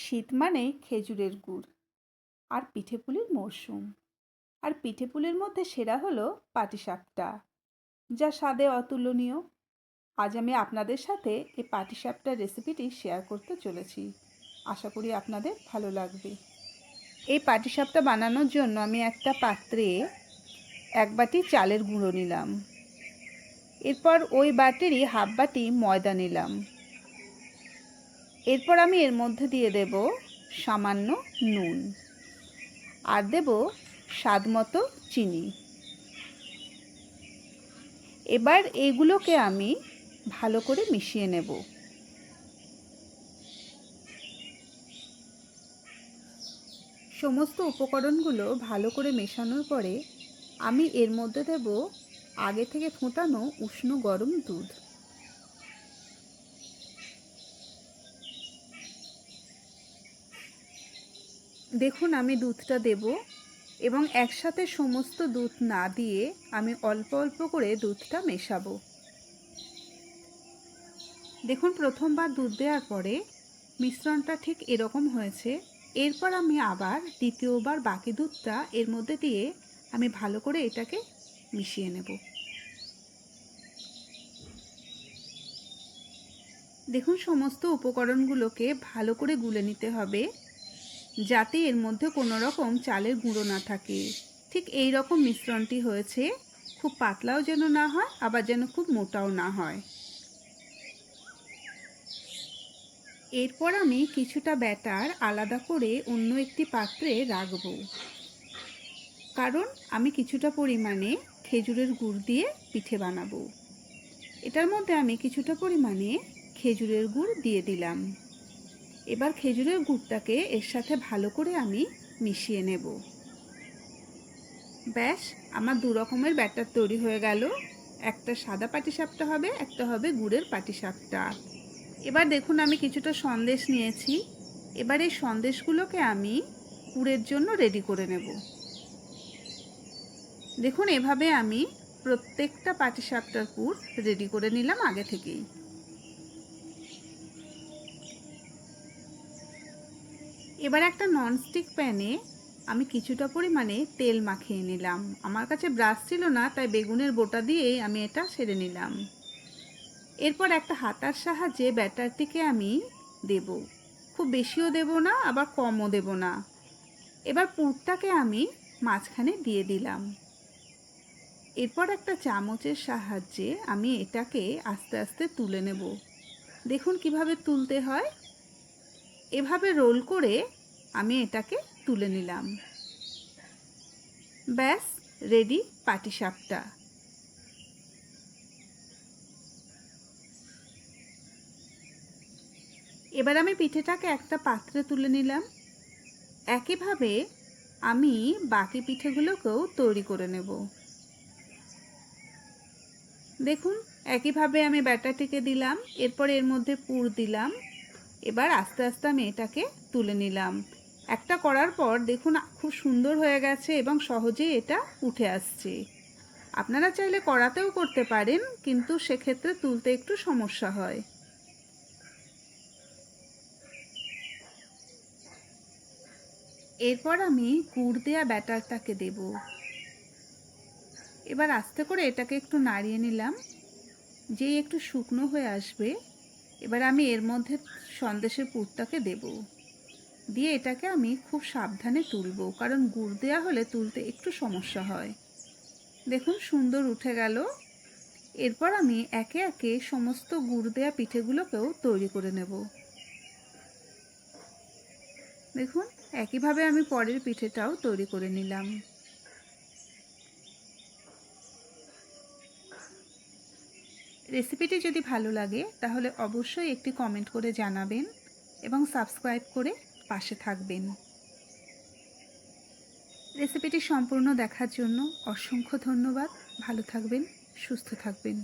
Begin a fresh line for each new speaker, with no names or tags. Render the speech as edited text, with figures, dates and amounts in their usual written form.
শীত মানেই খেজুরের গুড় আর পিঠেপুলির মরশুম। আর পিঠেপুলির মধ্যে সেরা হলো পাটিসাপটা, যা স্বাদে অতুলনীয়। আজ আমি আপনাদের সাথে এই পাটিসাপটার রেসিপিটি শেয়ার করতে চলেছি। আশা করি আপনাদের ভালো লাগবে। এই পাটিসাপটা বানানোর জন্য আমি একটা পাত্রে 1 বাটি চালের গুঁড়ো নিলাম। এরপর ওই বাটিরই হাফ বাটি ময়দা নিলাম। এরপর আমি এর মধ্যে দিয়ে দেব সামান্য নুন আর দেব স্বাদ মতো চিনি। এবার এগুলোকে আমি ভালো করে মিশিয়ে নেব। সমস্ত উপকরণগুলো ভালো করে মেশানোর পরে আমি এর মধ্যে দেব আগে থেকে ফোটানো উষ্ণ গরম দুধ। দেখুন আমি দুধটা দেব এবং একসাথে সমস্ত দুধ না দিয়ে আমি অল্প অল্প করে দুধটা মেশাবো। দেখুন প্রথমবার দুধ দেওয়ার পরে মিশ্রণটা ঠিক এরকম হয়েছে। এরপর আমি আবার দ্বিতীয়বার বাকি দুধটা এর মধ্যে দিয়ে আমি ভালো করে এটাকে মিশিয়ে নেব। দেখুন সমস্ত উপকরণগুলোকে ভালো করে গুলে নিতে হবে, যাতে এর মধ্যে কোনো রকম চালের গুঁড়ো না থাকে। ঠিক এই রকম মিশ্রণটি হয়েছে, খুব পাতলাও যেন না হয় আবার যেন খুব মোটাও না হয়। এরপর আমি কিছুটা ব্যাটার আলাদা করে অন্য একটি পাত্রে রাখব, কারণ আমি কিছুটা পরিমাণে খেজুরের গুড় দিয়ে পিঠে বানাবো। এটার মধ্যে আমি কিছুটা পরিমাণে খেজুরের গুড় দিয়ে দিলাম। এবার খেজুরের গুড়টাকে এর সাথে ভালো করে আমি মিশিয়ে নেব। ব্যাস, আমার দু রকমের ব্যাটার তৈরি হয়ে গেল। একটা সাদা পাটিসাপটা হবে, একটা হবে গুড়ের পাটিসাপটা। এবার দেখুন আমি কিছুটা সন্দেশ নিয়েছি। এবার এই সন্দেশগুলোকে আমি পুরের জন্য রেডি করে নেব। দেখুন এভাবে আমি প্রত্যেকটা পাটিসাপটার পুর রেডি করে নিলাম আগে থেকেই। এবার একটা ননস্টিক প্যানে আমি কিছুটা পরিমাণে তেল মাখিয়ে নিলাম। আমার কাছে ব্রাশ ছিল না, তাই বেগুনের বোটা দিয়েই আমি এটা সেরে নিলাম। এরপর একটা হাতার সাহায্যে ব্যাটারটিকে আমি দেব। খুব বেশিও দেব না আবার কমও দেব না। এবার পুরটাকে আমি মাঝখানে দিয়ে দিলাম। এরপর একটা চামচের সাহায্যে আমি এটাকে আস্তে আস্তে তুলে নেব। দেখুন কিভাবে তুলতে হয়। এভাবে রোল করে আমি এটাকে তুলে নিলাম। ব্যাস, রেডি পাটিসাপটা। এবার আমি পিঠেটাকে একটা পাত্রে তুলে নিলাম। একইভাবে আমি বাকি পিঠেগুলোকেও তৈরি করে নেব। দেখুন একইভাবে আমি ব্যাটারটিকে দিলাম, এরপর এর মধ্যে পুর দিলাম। এবার আস্তে আস্তে আমি এটাকে তুলে নিলাম। একটা করার পর দেখুন খুব সুন্দর হয়ে গেছে এবং সহজেই এটা উঠে আসছে। আপনারা চাইলে কড়াতেও করতে পারেন, কিন্তু সেক্ষেত্রে তুলতে একটু সমস্যা হয়। এরপর আমি গুড় দেয়া ব্যাটারটাকে দেব। এবার আস্তে করে এটাকে একটু নাড়িয়ে নিলাম। যেই একটু শুকনো হয়ে আসবে, এবার আমি এর মধ্যে সন্দেশের পুরটাকে দেব। দিয়ে এটাকে আমি খুব সাবধানে তুলব, কারণ গুড় দেওয়া হলে তুলতে একটু সমস্যা হয়। দেখুন সুন্দর উঠে গেল। এরপর আমি একে একে সমস্ত গুড় দেয়া পিঠেগুলোকেও তৈরি করে নেব। দেখুন একইভাবে আমি পরের পিঠেটাও তৈরি করে নিলাম। রেসিপিটি যদি ভালো লাগে তাহলে অবশ্যই একটি কমেন্ট করে জানাবেন এবং সাবস্ক্রাইব করে পাশে থাকবেন। রেসিপিটি সম্পূর্ণ দেখার জন্য অসংখ্য ধন্যবাদ। ভালো থাকবেন, সুস্থ থাকবেন।